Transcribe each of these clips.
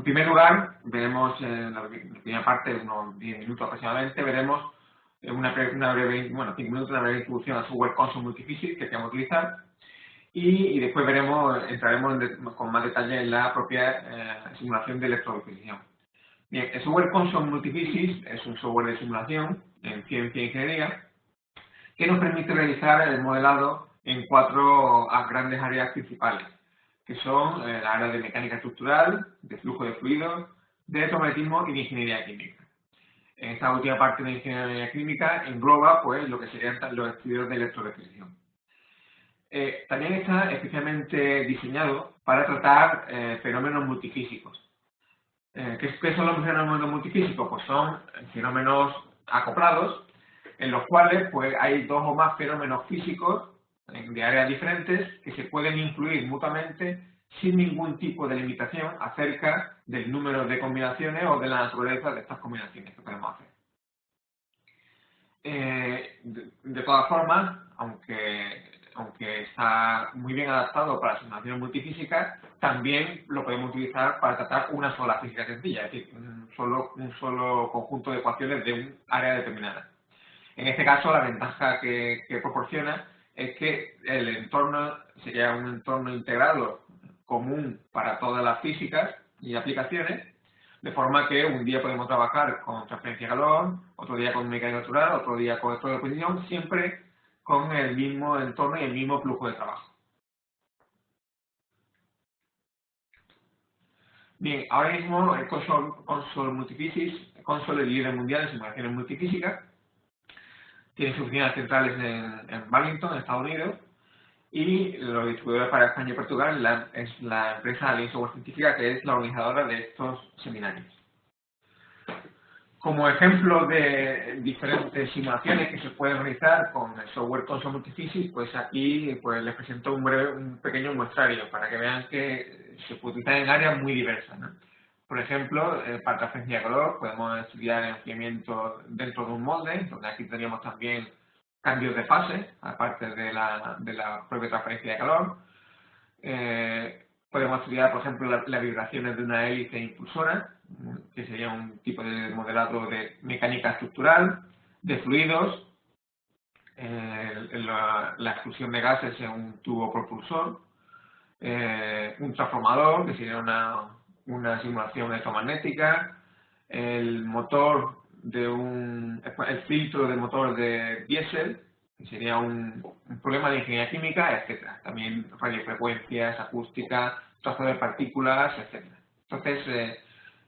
primer lugar, veremos en la primera parte, unos 10 minutos aproximadamente, veremos una breve, 5 minutos, una breve introducción al software Console Multiphysics que queremos utilizar y después entraremos con más detalle en la propia simulación de electrodeposición. Bien, el software Console Multiphysics es un software de simulación en ciencia e ingeniería que nos permite realizar el modelado en 4 grandes áreas principales, que son la área de mecánica estructural, de flujo de fluidos, de electromagnetismo y de ingeniería química. En esta última parte de ingeniería química engloba pues, lo que serían los estudios de electrodeposición. También está especialmente diseñado para tratar fenómenos multifísicos. ¿Qué son los fenómenos multifísicos? Pues son fenómenos acoplados, en los cuales pues, hay 2 o más fenómenos físicos de áreas diferentes que se pueden influir mutuamente sin ningún tipo de limitación acerca del número de combinaciones o de la naturaleza de estas combinaciones que podemos hacer. De todas formas, aunque está muy bien adaptado para simulaciones multifísicas, también lo podemos utilizar para tratar una sola física sencilla, es decir, un solo conjunto de ecuaciones de un área determinada. En este caso, la ventaja que proporciona es que el entorno sería un entorno integrado común para todas las físicas y aplicaciones, de forma que un día podemos trabajar con transferencia de calor, otro día con mecánica natural, otro día con electrodeposición, siempre con el mismo entorno y el mismo flujo de trabajo. Bien, ahora mismo el Console Multiphysics, Console es el líder mundial en simulaciones multifísicas. Tiene sus oficinas centrales en Burlington, en Estados Unidos, y los distribuidores para España y Portugal es la empresa Alien Software Científica, que es la organizadora de estos seminarios. Como ejemplo de diferentes simulaciones que se pueden realizar con el software Console Multiphysics, pues aquí pues les presento un pequeño muestrario para que vean que se puede utilizar en áreas muy diversas, ¿no? Por ejemplo, para transferencia de calor podemos estudiar el enfriamiento dentro de un molde, donde aquí tendríamos también cambios de fase, aparte de la propia transferencia de calor. Podemos estudiar, por ejemplo, las vibraciones de una hélice impulsora, que sería un tipo de modelado de mecánica estructural, de fluidos, la expulsión de gases en un tubo propulsor, un transformador, que sería una simulación electromagnética, el filtro de motor de diésel, que sería un problema de ingeniería química, etcétera. También radiofrecuencias, acústica, trazo de partículas, etcétera. Entonces,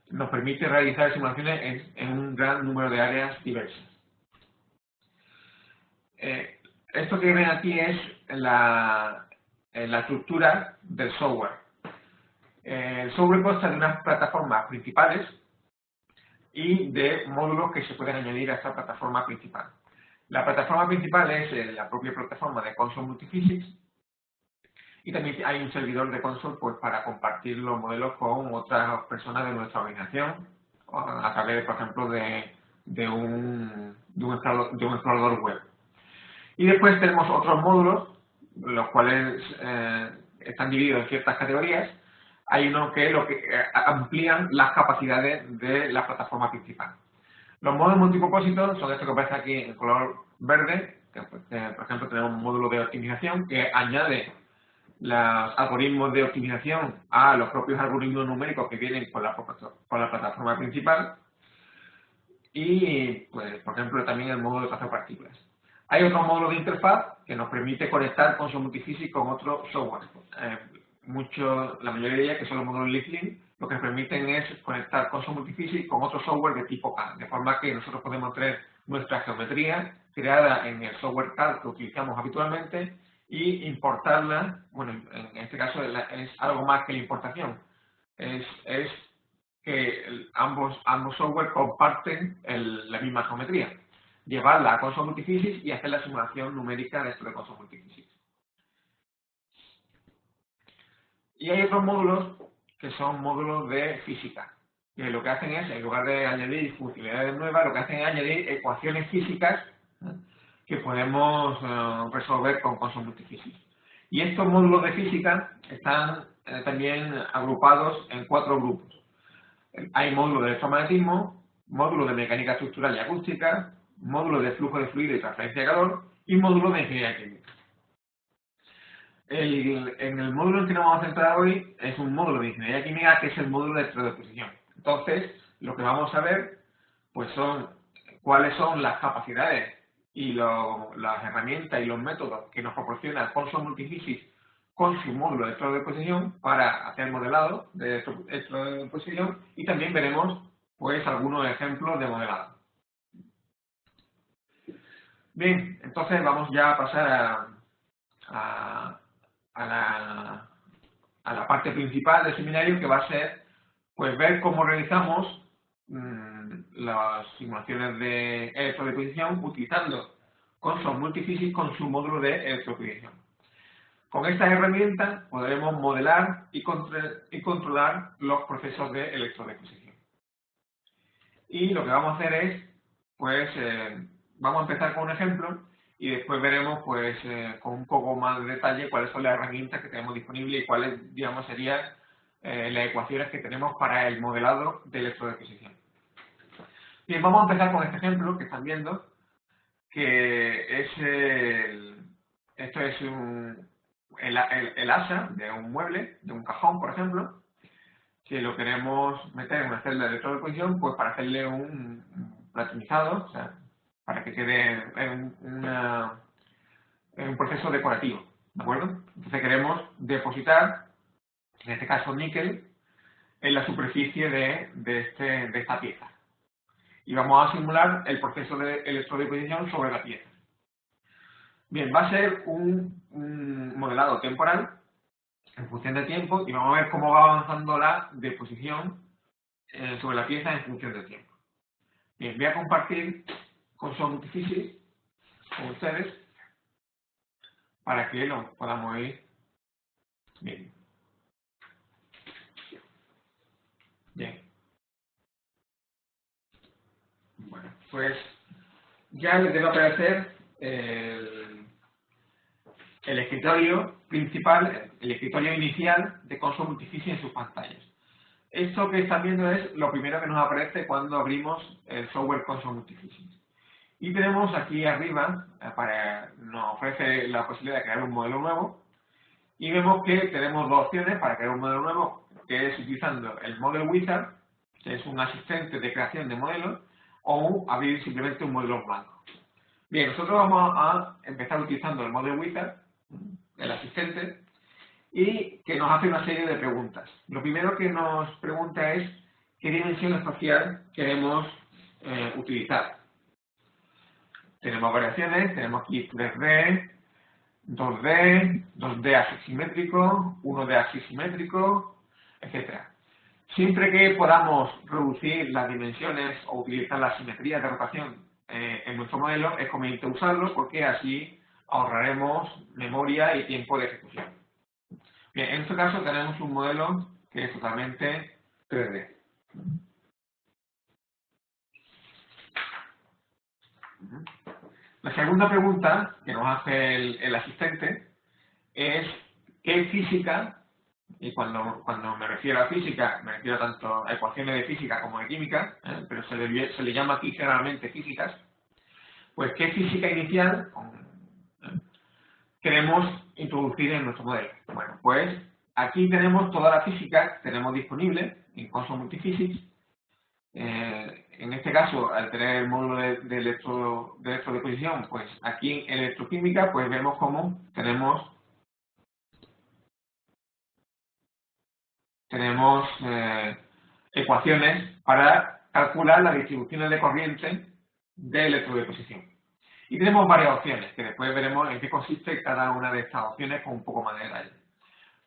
nos permite realizar simulaciones en un gran número de áreas diversas. Esto que ven aquí es la estructura del software. El software consta de unas plataformas principales y de módulos que se pueden añadir a esta plataforma principal. La plataforma principal es la propia plataforma de Console Multiphysics y también hay un servidor de Console pues, para compartir los modelos con otras personas de nuestra organización a través, por ejemplo, de un explorador web. Y después tenemos otros módulos, los cuales están divididos en ciertas categorías. Hay uno que amplían las capacidades de la plataforma principal. Los módulos multipropósitos son estos que aparece aquí en color verde, que, por ejemplo tenemos un módulo de optimización que añade los algoritmos de optimización a los propios algoritmos numéricos que vienen con la plataforma principal. Y, pues, por ejemplo, también el módulo de trazo de partículas. Hay otro módulo de interfaz que nos permite conectar Console Multiphysics con otro software. La mayoría de ellas, que son los módulos LeafLink, lo que nos permiten es conectar Console Multiphysics con otro software de tipo CAD, de forma que nosotros podemos tener nuestra geometría creada en el software CAD que utilizamos habitualmente y importarla. Bueno, en este caso es algo más que la importación, es que ambos software comparten la misma geometría. Llevarla a Console Multiphysics y hacer la simulación numérica dentro de Console Multiphysics. Y hay otros módulos que son módulos de física, que lo que hacen es, en lugar de añadir funcionalidades nuevas, lo que hacen es añadir ecuaciones físicas que podemos resolver con Console Multiphysics. Y estos módulos de física están también agrupados en 4 grupos. Hay módulo de electromagnetismo, módulo de mecánica estructural y acústica, módulo de flujo de fluido y transferencia de calor y módulo de ingeniería química. En el módulo en que nos vamos a centrar hoy es un módulo de ingeniería química que es el módulo de electrodeposición. Entonces, lo que vamos a ver pues son cuáles son las capacidades y las herramientas y los métodos que nos proporciona Consul Multiphysics con su módulo de electrodeposición para hacer modelado de electrodeposición, y también veremos pues algunos ejemplos de modelado. Bien, entonces vamos ya a pasar a la parte principal del seminario, que va a ser pues ver cómo realizamos las simulaciones de electrodeposición utilizando Consul Multiphysics con su módulo de electrodeposición. Con estas herramientas podremos modelar y controlar los procesos de electrodeposición. Y lo que vamos a hacer es, pues, vamos a empezar con un ejemplo y después veremos, pues, con un poco más de detalle cuáles son las herramientas que tenemos disponibles y cuáles, digamos, serían las ecuaciones que tenemos para el modelado de electrodeposición. Bien, vamos a empezar con este ejemplo que están viendo, que es esto es el asa de un mueble, de un cajón, por ejemplo, que lo queremos meter en una celda de electrodeposición, pues para hacerle un platinizado, o sea, para que quede en un proceso decorativo, ¿de acuerdo? Entonces queremos depositar, en este caso níquel, en la superficie de esta pieza. Y vamos a simular el proceso de electrodeposición sobre la pieza. Bien, va a ser un modelado temporal en función de tiempo, y vamos a ver cómo va avanzando la deposición sobre la pieza en función del tiempo. Bien, voy a compartir Consul Multiphysics con ustedes para que lo podamos ir viendo. Bien. Bueno, pues ya les debe aparecer el escritorio principal, el escritorio inicial de Consul Multiphysics en sus pantallas. Esto que están viendo es lo primero que nos aparece cuando abrimos el software Consul Multiphysics. Y tenemos aquí arriba, nos ofrece la posibilidad de crear un modelo nuevo, y vemos que tenemos dos opciones para crear un modelo nuevo, que es utilizando el Model Wizard, que es un asistente de creación de modelos, o abrir simplemente un modelo en blanco. Bien, nosotros vamos a empezar utilizando el Model Wizard, el asistente, y que nos hace una serie de preguntas. Lo primero que nos pregunta es qué dimensión espacial queremos utilizar. Tenemos variaciones, tenemos aquí 3D, 2D, 2D asimétrico, 1D asimétrico, etc. Siempre que podamos reducir las dimensiones o utilizar la simetría de rotación en nuestro modelo, es conveniente usarlo, porque así ahorraremos memoria y tiempo de ejecución. Bien, en este caso tenemos un modelo que es totalmente 3D. La segunda pregunta que nos hace el asistente es qué física, y cuando me refiero a física, me refiero tanto a ecuaciones de física como de química, pero se le llama aquí generalmente físicas, pues qué física inicial queremos introducir en nuestro modelo. Bueno, pues aquí tenemos toda la física que tenemos disponible en Consul Multiphysics. En este caso, al tener el módulo de electrodeposición, pues aquí en electroquímica, pues vemos cómo tenemos ecuaciones para calcular las distribuciones de corriente de electrodeposición. Y tenemos varias opciones, que después veremos en qué consiste cada una de estas opciones con un poco más de detalle.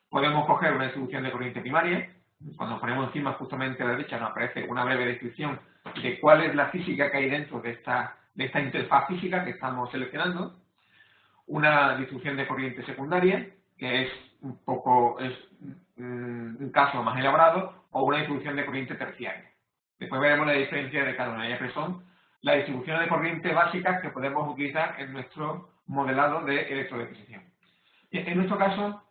Podemos coger una distribución de corriente primaria. Cuando ponemos encima justamente a la derecha nos aparece una breve descripción de cuál es la física que hay dentro de esta interfaz física que estamos seleccionando. Una distribución de corriente secundaria, que es un caso más elaborado, o una distribución de corriente terciaria. Después veremos la diferencia de cada una de ellas, que son las distribuciones de corriente básicas que podemos utilizar en nuestro modelado de electrodeposición. En nuestro caso,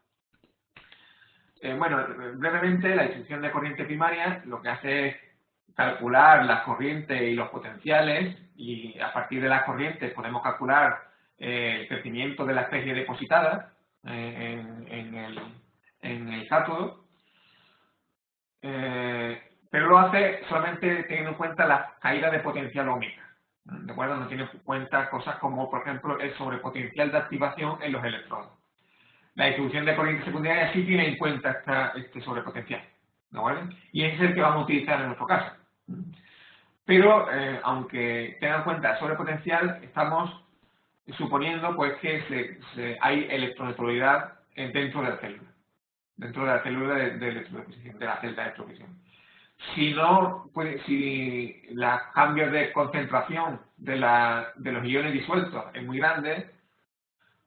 bueno, brevemente, la distribución de corriente primaria lo que hace es calcular las corrientes y los potenciales, y a partir de las corrientes podemos calcular el crecimiento de la especie depositada en el cátodo, pero lo hace solamente teniendo en cuenta las caídas de potencial ómica, ¿de acuerdo? No tiene en cuenta cosas como, por ejemplo, el sobrepotencial de activación en los electrodos. La distribución de corriente secundaria sí tiene en cuenta este sobrepotencial, ¿de acuerdo? Y ese es el que vamos a utilizar en nuestro caso. Pero, aunque tenga en cuenta el sobrepotencial, estamos suponiendo pues que hay electroneutralidad dentro de la célula. Dentro de la célula de electrodeposición, de la celda de electrodeposición. Si no, pues, si los cambios de concentración de los iones disueltos es muy grande,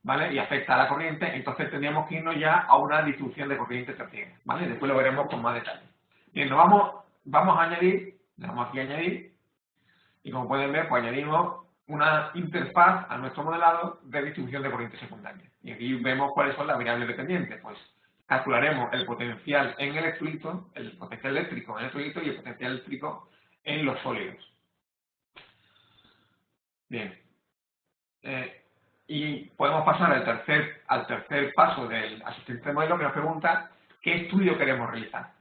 ¿vale? Y afecta a la corriente, entonces tendríamos que irnos ya a una distribución de corriente terciaria, ¿vale? Después lo veremos con más detalle. Bien, vamos a añadir, le damos aquí a añadir, y como pueden ver, pues añadimos una interfaz a nuestro modelado de distribución de corriente secundaria. Y aquí vemos cuáles son las variables dependientes. Pues calcularemos el potencial en electrolito, el potencial eléctrico en electrolito y el potencial eléctrico en los sólidos. Bien. Y podemos pasar al tercer paso del asistente de modelo, que nos pregunta qué estudio queremos realizar.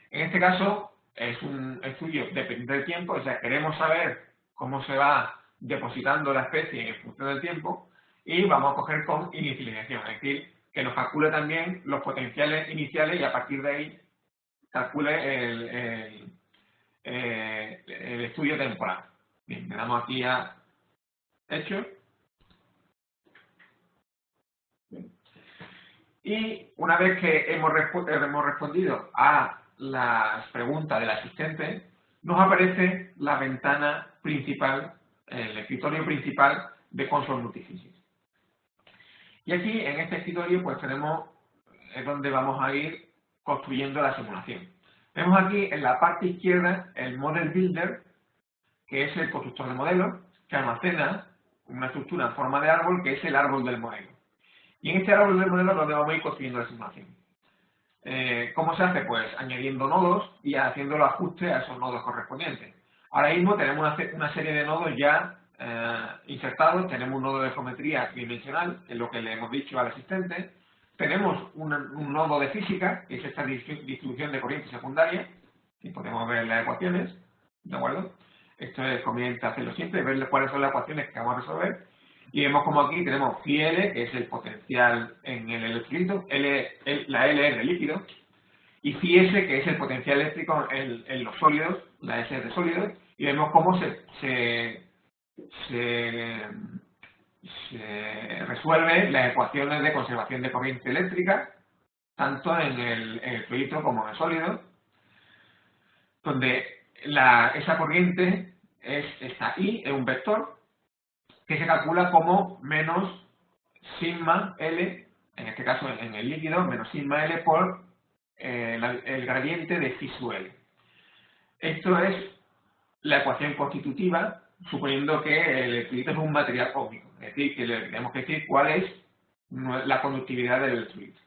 En este caso, es un estudio dependiente del tiempo, o sea, queremos saber cómo se va depositando la especie en función del tiempo, y vamos a coger con inicialización, es decir, que nos calcule también los potenciales iniciales y a partir de ahí calcule el estudio temporal. Bien, le damos aquí a hecho. Bien. Y una vez que hemos respondido a las preguntas del asistente, nos aparece la ventana principal, el escritorio principal de Console Multiphysics. Y aquí, en este escritorio, pues es donde vamos a ir construyendo la simulación. Vemos aquí en la parte izquierda el Model Builder, que es el constructor de modelos, que almacena una estructura en forma de árbol, que es el árbol del modelo. Y en este árbol del modelo es donde vamos a ir construyendo la simulación. ¿Cómo se hace? Pues añadiendo nodos y haciendo los ajustes a esos nodos correspondientes. Ahora mismo tenemos una serie de nodos ya insertados. Tenemos un nodo de geometría tridimensional, que es lo que le hemos dicho al asistente. Tenemos un nodo de física, que es esta distribución de corriente secundaria, y podemos ver las ecuaciones, ¿de acuerdo? Esto es conveniente hacerlo siempre, ver cuáles son las ecuaciones que vamos a resolver. Y vemos como aquí tenemos phi L, que es el potencial en el electrolito, la L es del líquido, y phi S, que es el potencial eléctrico en los sólidos, la S es de sólidos, y vemos cómo se resuelven las ecuaciones de conservación de corriente eléctrica, tanto en el electrolito como en el sólido, donde esa corriente esta I, es un vector, que se calcula como menos sigma L, en este caso en el líquido, menos sigma L por el gradiente de phi sub L. Esto es la ecuación constitutiva, suponiendo que el electrolito es un material óptico, es decir, que le tenemos que decir cuál es la conductividad del electrolito.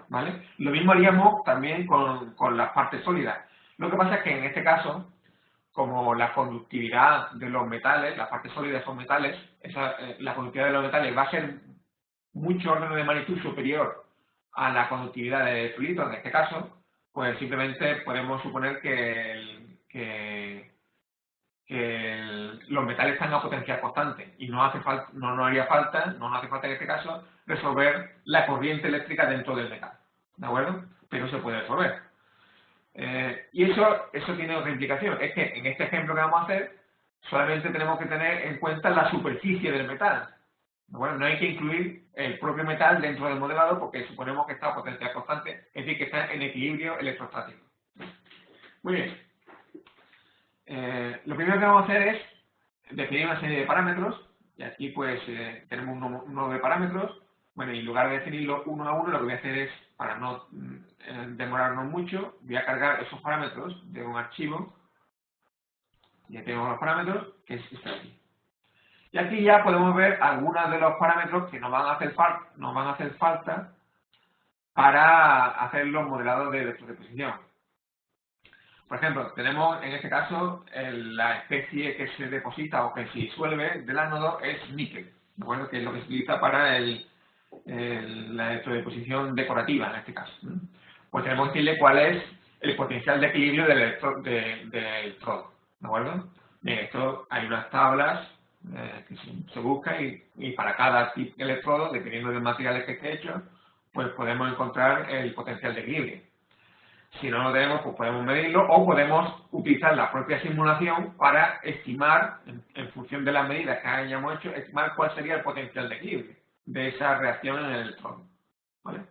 ¿Vale? Lo mismo haríamos también con las partes sólidas. Lo que pasa es que en este caso, como la conductividad de los metales, las partes sólidas son metales, la conductividad de los metales va a ser mucho orden de magnitud superior a la conductividad del electrolito, en este caso, pues simplemente podemos suponer que los metales están a potencial constante y no nos hace falta en este caso resolver la corriente eléctrica dentro del metal, ¿de acuerdo? Pero se puede resolver. Y eso tiene otra implicación, es que en este ejemplo que vamos a hacer solamente tenemos que tener en cuenta la superficie del metal. Bueno, no hay que incluir el propio metal dentro del modelado porque suponemos que está a potencial constante, es decir, que está en equilibrio electrostático. Muy bien. Lo primero que vamos a hacer es definir una serie de parámetros, y aquí pues tenemos un nodo de parámetros. Bueno, y en lugar de definirlo uno a uno, lo que voy a hacer es, para no demorarnos mucho, voy a cargar esos parámetros de un archivo. Ya tenemos los parámetros, que es este de aquí. Y aquí ya podemos ver algunos de los parámetros que nos van a hacer falta para hacer los modelados de electrodeposición. Por ejemplo, tenemos en este caso la especie que se deposita o que se disuelve del ánodo es níquel, ¿de acuerdo? Que es lo que se utiliza para la electrodeposición decorativa en este caso, ¿no? Pues tenemos que decirle cuál es el potencial de equilibrio del electrodo, ¿de acuerdo? Bien, esto hay unas tablas que se busca y para cada tipo de electrodo, dependiendo del material que esté hecho, pues podemos encontrar el potencial de equilibrio. Si no lo tenemos, pues podemos medirlo o podemos utilizar la propia simulación para estimar, en función de las medidas que hayamos hecho, estimar cuál sería el potencial de equilibrio de esa reacción en el electrodo, ¿vale?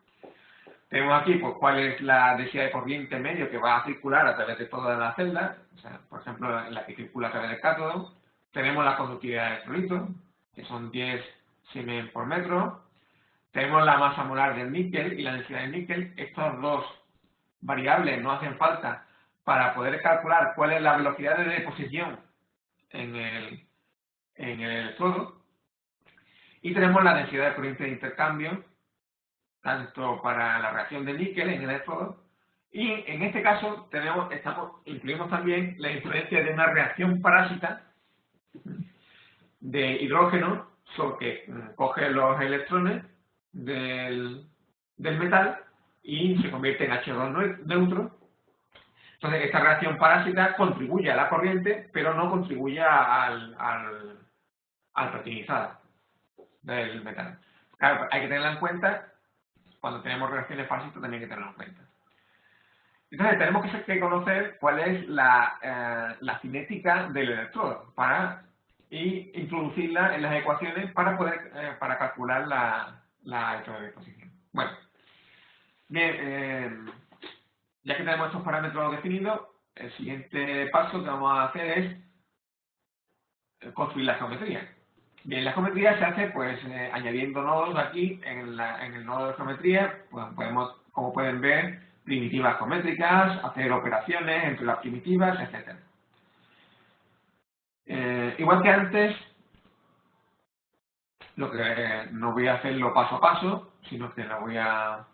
Tenemos aquí pues, cuál es la densidad de corriente medio que va a circular a través de todas las celdas, o sea, por ejemplo, la que circula a través del cátodo. Tenemos la conductividad del electrolito, que son 10 Siemens por metro. Tenemos la masa molar del níquel y la densidad del níquel. Estos dos variables no hacen falta para poder calcular cuál es la velocidad de deposición en el electrodo. Y tenemos la densidad de corriente de intercambio, tanto para la reacción de níquel en el electrodo, y en este caso incluimos también la influencia de una reacción parásita de hidrógeno, que coge los electrones del metal y se convierte en H2 neutro. Entonces, esta reacción parásita contribuye a la corriente, pero no contribuye al platinizado del metal. Claro, hay que tenerla en cuenta. Cuando tenemos reacciones parásitas también hay que tenerlo en cuenta. Entonces, tenemos que conocer cuál es la cinética del electrodo y introducirla en las ecuaciones para poder calcular la electrodeposición. Bueno, bien, ya que tenemos estos parámetros definidos, el siguiente paso que vamos a hacer es construir la geometría. Bien, la geometría se hace pues añadiendo nodos aquí en el nodo de geometría, pues podemos, como pueden ver, primitivas geométricas, hacer operaciones entre las primitivas, etc. Igual que antes, lo que no voy a hacerlo paso a paso, sino que voy a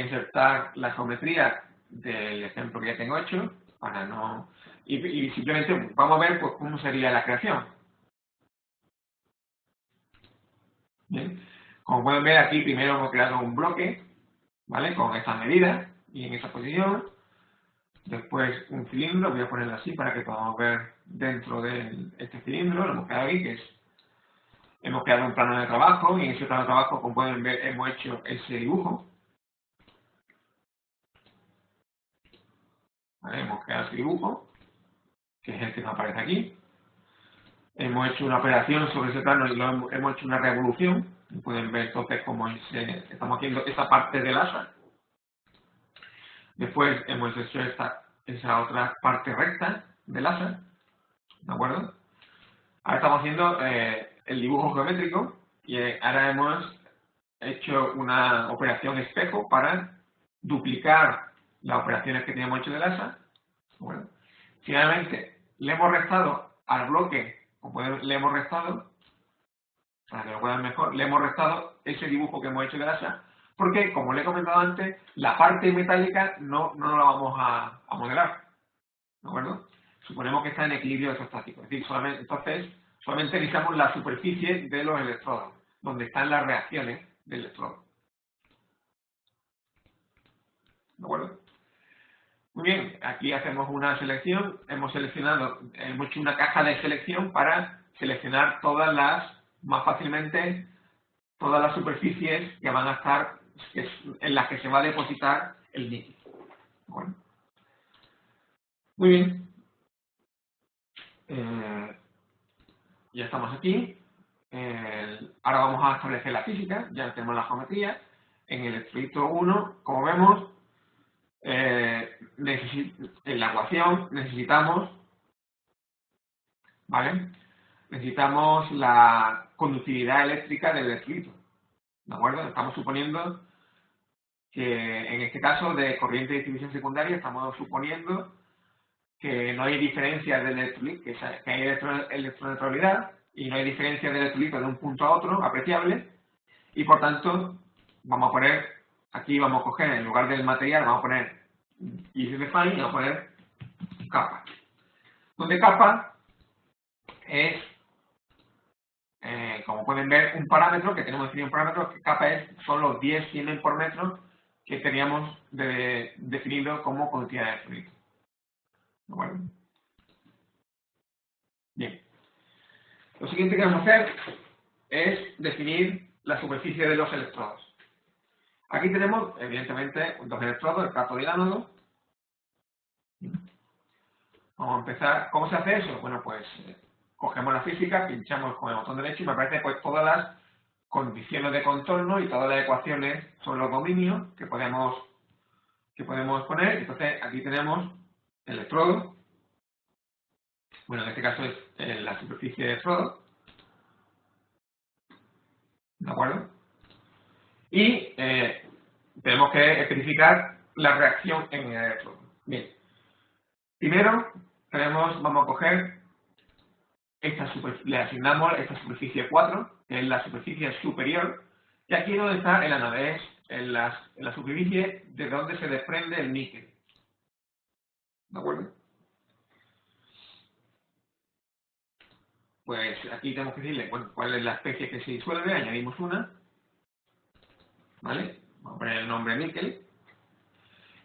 insertar la geometría del ejemplo que ya tengo hecho, para no... Y simplemente vamos a ver pues, cómo sería la creación. Bien. Como pueden ver aquí, primero hemos creado un bloque, ¿vale? Con estas medidas y en esa posición. Después un cilindro, voy a ponerlo así para que podamos ver dentro de este cilindro, lo hemos creado aquí, hemos creado un plano de trabajo y en ese plano de trabajo, como pueden ver, hemos hecho ese dibujo. ¿Vale? Hemos creado ese dibujo, que es el que nos aparece aquí. Hemos hecho una operación sobre ese plano y hemos hecho una revolución. Y pueden ver entonces cómo estamos haciendo esa parte del asa. Después hemos hecho esa otra parte recta del asa. ¿De acuerdo? Ahora estamos haciendo el dibujo geométrico y ahora hemos hecho una operación espejo para duplicar las operaciones que teníamos hecho del asa. Bueno, finalmente le hemos restado al bloque, le hemos restado, para que lo puedan mejor, le hemos restado ese dibujo que hemos hecho del asa, porque, como le he comentado antes, la parte metálica no la vamos a modelar, ¿de acuerdo? Suponemos que está en equilibrio isostático, es decir, solamente necesitamos la superficie de los electrodos, donde están las reacciones del electrodo. ¿De acuerdo? Muy bien, aquí hacemos una selección, hemos hecho una caja de selección para seleccionar más fácilmente, todas las superficies que van a estar, en las que se va a depositar el níquel. Bueno. Muy bien. Ya estamos aquí. Ahora vamos a establecer la física, ya tenemos la geometría. En el electrolito 1, como vemos, en la ecuación necesitamos, ¿vale? Necesitamos la conductividad eléctrica del electrolito, ¿de acuerdo? Estamos suponiendo que, en este caso, de corriente de distribución secundaria, estamos suponiendo que no hay diferencia del electrolito, que hay electroneutralidad y no hay diferencia del electrolito de un punto a otro apreciable, y por tanto vamos a poner, aquí vamos a coger, en lugar del material, vamos a poner isDefine y vamos a poner capa. Donde capa es, como pueden ver, un parámetro que tenemos definido un parámetro, que capa son los 10 siemens por metro que teníamos definido como cantidad de fluido. ¿De acuerdo? Bien. Lo siguiente que vamos a hacer es definir la superficie de los electrodos. Aquí tenemos, evidentemente, dos electrodos, el cátodo y el ánodo. Vamos a empezar. ¿Cómo se hace eso? Bueno, pues cogemos la física, pinchamos con el botón derecho y me aparecen pues todas las condiciones de contorno y todas las ecuaciones sobre los dominios que podemos poner. Entonces, aquí tenemos el electrodo. Bueno, en este caso es la superficie de electrodo. ¿De acuerdo? Y tenemos que especificar la reacción en el electrodo. Bien. Primero, vamos a coger le asignamos esta superficie 4, que es la superficie superior, y aquí es donde está el ánodo, es en la superficie de donde se desprende el níquel. ¿De acuerdo? Pues aquí tenemos que decirle, bueno, cuál es la especie que se disuelve, añadimos una, ¿vale? Vamos a poner el nombre níquel.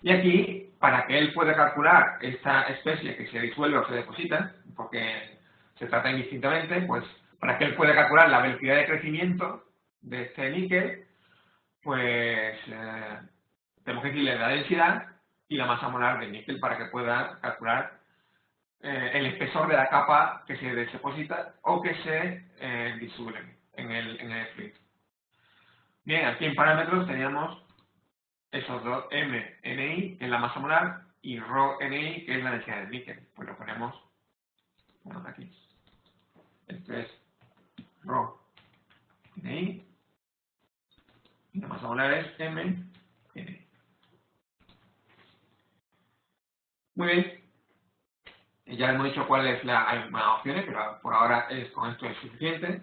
Y aquí, para que él pueda calcular esta especie que se disuelve o se deposita, porque se trata indistintamente, pues para que él pueda calcular la velocidad de crecimiento de este níquel, pues tenemos que decirle la densidad y la masa molar del níquel para que pueda calcular el espesor de la capa que se deposita o que se disuelve en el fluido. Bien, aquí en parámetros teníamos esos dos, mNi, que es la masa molar, y ρNi, que es la densidad del níquel. Pues lo ponemos, bueno, aquí. Esto es ρNi, y la masa molar es mNi. Muy bien. Ya hemos dicho cuáles hay más opciones, pero por ahora con esto es suficiente.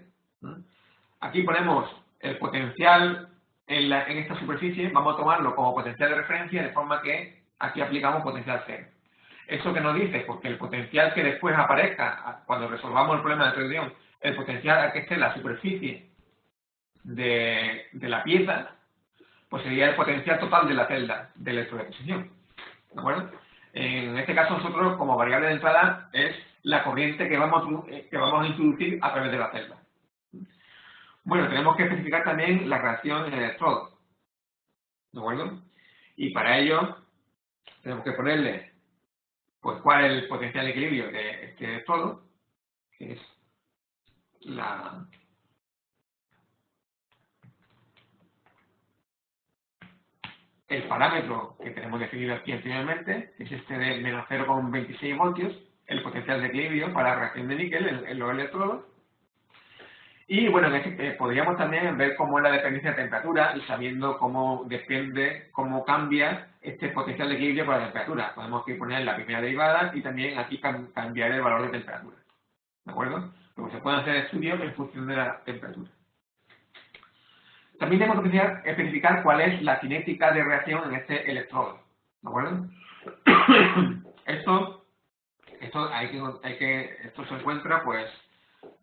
Aquí ponemos el potencial en esta superficie, vamos a tomarlo como potencial de referencia, de forma que aquí aplicamos potencial cero. ¿Eso qué nos dice? Porque el potencial que después aparezca, cuando resolvamos el problema de tracción, el potencial al que esté en la superficie de la pieza, pues sería el potencial total de la celda de electrodeposición. ¿De acuerdo? En este caso nosotros, como variable de entrada, es la corriente que vamos a introducir a través de la celda. Bueno, tenemos que especificar también la reacción en el electrodo. ¿De acuerdo? Y para ello tenemos que ponerle pues cuál es el potencial de equilibrio de este electrodo, que es el parámetro que tenemos definido aquí anteriormente, que es este de menos 0,26 voltios, el potencial de equilibrio para la reacción de níquel en los electrodos. Y bueno, podríamos también ver cómo es la dependencia de temperatura y sabiendo cómo cambia este potencial de equilibrio por la temperatura. Podemos aquí poner la primera derivada y también aquí cambiar el valor de temperatura. ¿De acuerdo? Luego se pueden hacer estudios en función de la temperatura. También tenemos que especificar cuál es la cinética de reacción en este electrodo. ¿De acuerdo? Esto se encuentra pues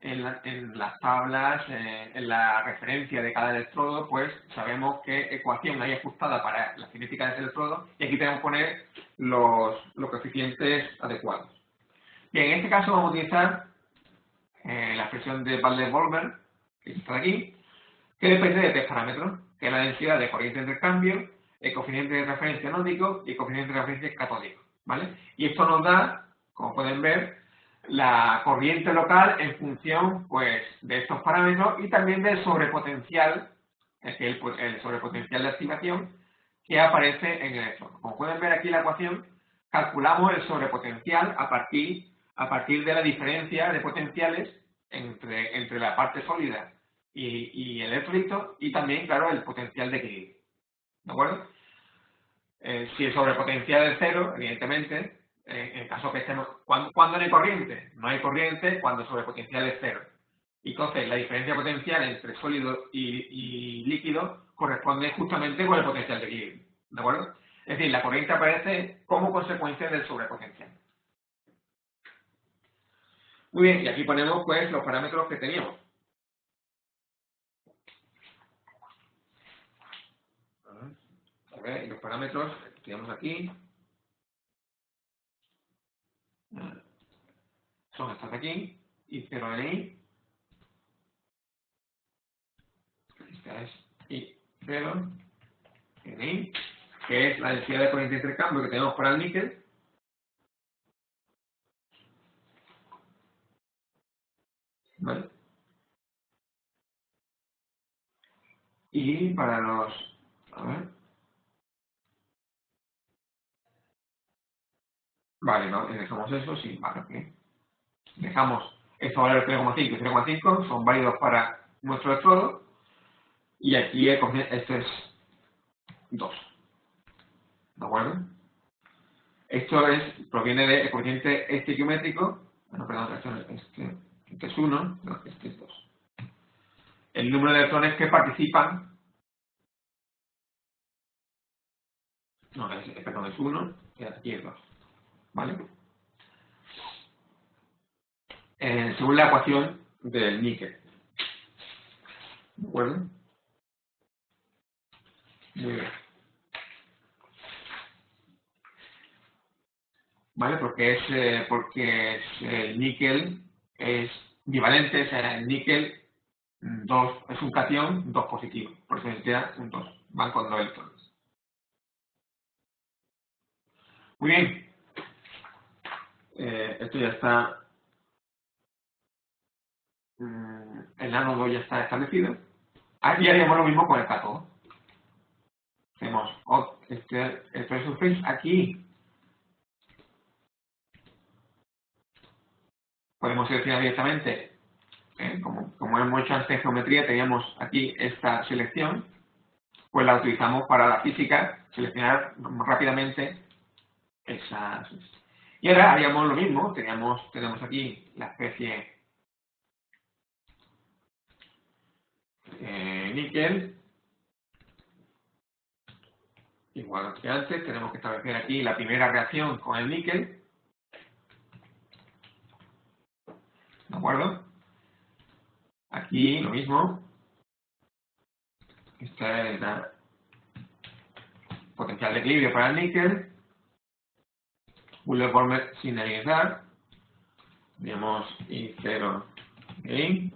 en las tablas, en la referencia de cada electrodo, pues sabemos qué ecuación hay ajustada para la cinética de ese electrodo y aquí tenemos que poner los coeficientes adecuados. Bien, en este caso vamos a utilizar la expresión de Butler-Volmer, que está aquí, que depende de tres parámetros, que es la densidad de corriente de intercambio, el coeficiente de referencia anódico y el coeficiente de referencia catódico, ¿vale? Y esto nos da, como pueden ver, la corriente local en función, pues, de estos parámetros y también del sobrepotencial, es decir, el sobrepotencial de activación que aparece en el electrodo. Como pueden ver aquí en la ecuación, calculamos el sobrepotencial a partir de la diferencia de potenciales entre la parte sólida y el electrolito y también, claro, el potencial de equilibrio. ¿De acuerdo? Si el sobrepotencial es cero, evidentemente, en el caso que estemos... ¿Cuándo no hay corriente? No hay corriente cuando el sobrepotencial es cero. Y entonces la diferencia potencial entre sólido y líquido corresponde justamente con el potencial de equilibrio, ¿de acuerdo? Es decir, la corriente aparece como consecuencia del sobrepotencial. Muy bien, y aquí ponemos pues los parámetros que teníamos. A ver, y los parámetros que tenemos aquí son estos de aquí, y 0 NI, esta es I0 NI, que es la densidad de corriente de intercambio que tenemos para el níquel. ¿Vale? Y para los... A ver. Vale, no, dejamos eso, sí, vale, ok. Dejamos estos valores 3,5 y 0,5, son válidos para nuestro electrodo, y aquí esto es 2. ¿De acuerdo? Esto proviene del coeficiente estequiométrico, bueno, perdón, este es 1, no, este es 2. El número de electrones que participan, no, perdón, es 1, y aquí es 2. ¿Vale? Según la ecuación del níquel. ¿De acuerdo? Muy bien. ¿Vale? Porque el níquel es bivalente, o sea, el níquel 2 es un cation, 2 positivo, por eso necesita un 2, van con 2 electrones. Muy bien, esto ya está, el ánodo ya está establecido. Aquí haríamos lo mismo con el cátodo. Hacemos esto surface aquí. Podemos seleccionar directamente, como hemos hecho antes en geometría, teníamos aquí esta selección, pues la utilizamos para la física, seleccionar rápidamente esas. Y ahora haríamos lo mismo, tenemos aquí la especie níquel, igual que antes, tenemos que establecer aquí la primera reacción con el níquel, ¿de acuerdo? Aquí lo mismo, esta es la potencial de equilibrio para el níquel, Wheeler-Bolmer sin analizar, tenemos I0 e I,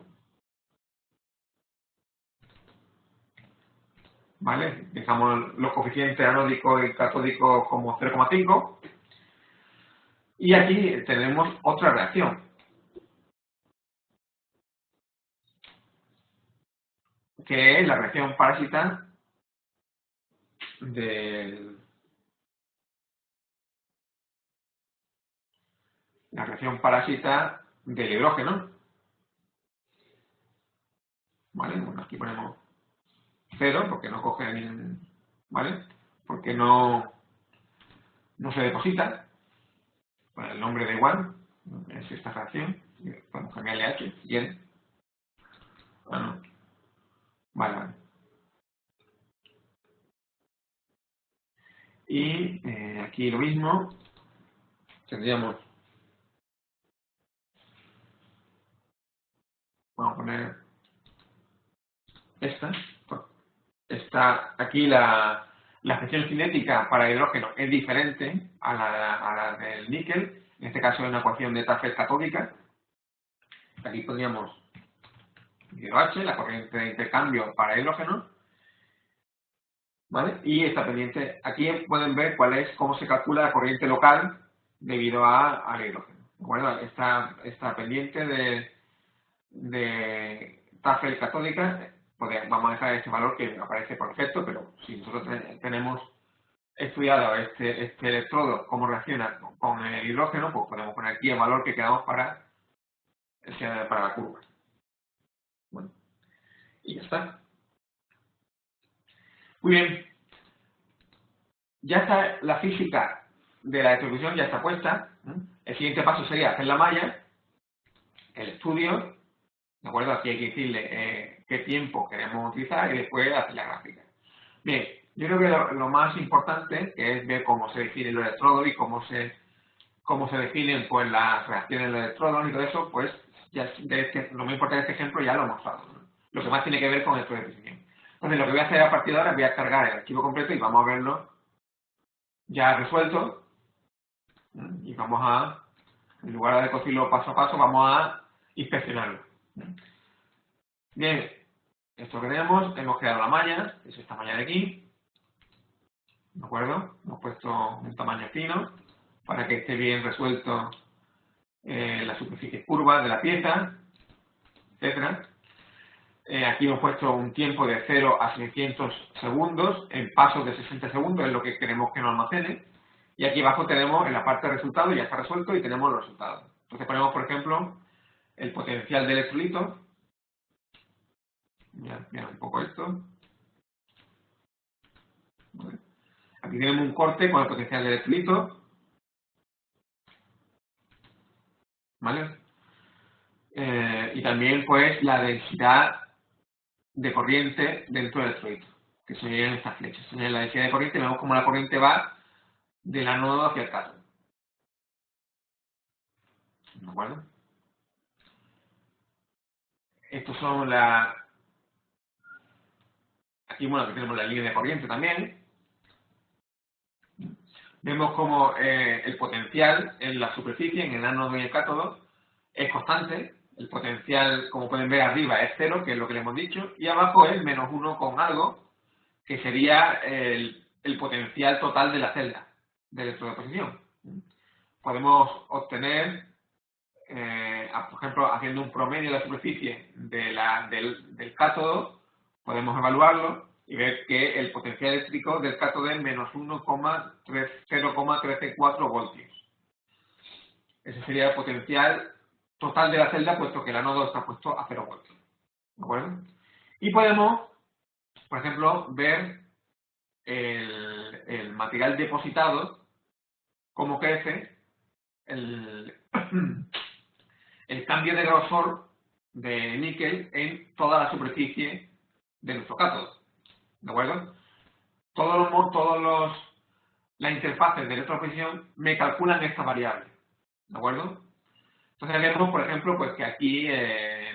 ¿vale? Dejamos los coeficientes anódico y catódico como 0,5, y aquí tenemos otra reacción, que es la reacción parásita del hidrógeno. ¿Vale? Bueno, aquí ponemos 0 porque no coge ni, ¿vale? Porque no se deposita. Bueno, el nombre da igual, es esta reacción. Podemos cambiarle H si quieren. Bueno, vale. Y aquí lo mismo, tendríamos, vamos a poner esta. Está aquí la fricción cinética para hidrógeno es diferente a la del níquel. En este caso es una ecuación de Tafel catódica. Aquí pondríamos H, la corriente de intercambio para hidrógeno. ¿Vale? Y está pendiente, aquí pueden ver cómo se calcula la corriente local debido al hidrógeno. Bueno, está pendiente de Tafel catódica, vamos a dejar este valor que aparece por defecto, pero si nosotros tenemos estudiado este electrodo, cómo reacciona con el hidrógeno, pues podemos poner aquí el valor que quedamos para la curva. Bueno, y ya está. Muy bien. Ya está la física de la distribución, ya está puesta. El siguiente paso sería hacer la malla, el estudio, ¿de acuerdo? Aquí hay que decirle qué tiempo queremos utilizar y después hacer la gráfica. Bien, yo creo que lo más importante es ver cómo se definen los electrodos y cómo se definen pues las reacciones de los electrodos y todo eso, pues ya lo más importante de este ejemplo ya lo hemos mostrado, ¿no? Lo que más tiene que ver con el electrodo de posición. Entonces, lo que voy a hacer a partir de ahora es voy a cargar el archivo completo y vamos a verlo ya resuelto. Y vamos a, en lugar de cogerlo paso a paso, vamos a inspeccionarlo. Bien, esto que tenemos, hemos creado la malla, que es esta malla de aquí. ¿De acuerdo? Hemos puesto un tamaño fino para que esté bien resuelto la superficie curva de la pieza, etcétera. Aquí hemos puesto un tiempo de 0 a 600 segundos en pasos de 60 segundos, es lo que queremos que nos almacene. Y aquí abajo tenemos en la parte de resultados, ya está resuelto y tenemos los resultados. Entonces ponemos, por ejemplo, el potencial de electrolito. Mira un poco esto. Aquí tenemos un corte con el potencial de electrolito. ¿Vale? Y también, pues, la densidad de corriente dentro del electrolito, que serían estas flechas. En la densidad de corriente vemos cómo la corriente va del ánodo hacia el cátodo. ¿De acuerdo? Estos son aquí, bueno, aquí tenemos la línea de corriente también. Vemos como el potencial en la superficie, en el ánodo y el cátodo, es constante. El potencial, como pueden ver arriba, es 0, que es lo que le hemos dicho, y abajo es menos 1 con algo, que sería el potencial total de la celda de electrodeposición. Podemos obtener, por ejemplo, haciendo un promedio de la superficie del cátodo, podemos evaluarlo y ver que el potencial eléctrico del cátodo es menos 0,134 voltios. Ese sería el potencial total de la celda, puesto que el ánodo está puesto a 0 voltios. ¿De acuerdo? Y podemos, por ejemplo, ver el material depositado, cómo crece el cambio de grosor de níquel en toda la superficie de nuestro cátodo. ¿De acuerdo? Las interfaces de electroposición me calculan esta variable. ¿De acuerdo? Entonces vemos, por ejemplo, pues que aquí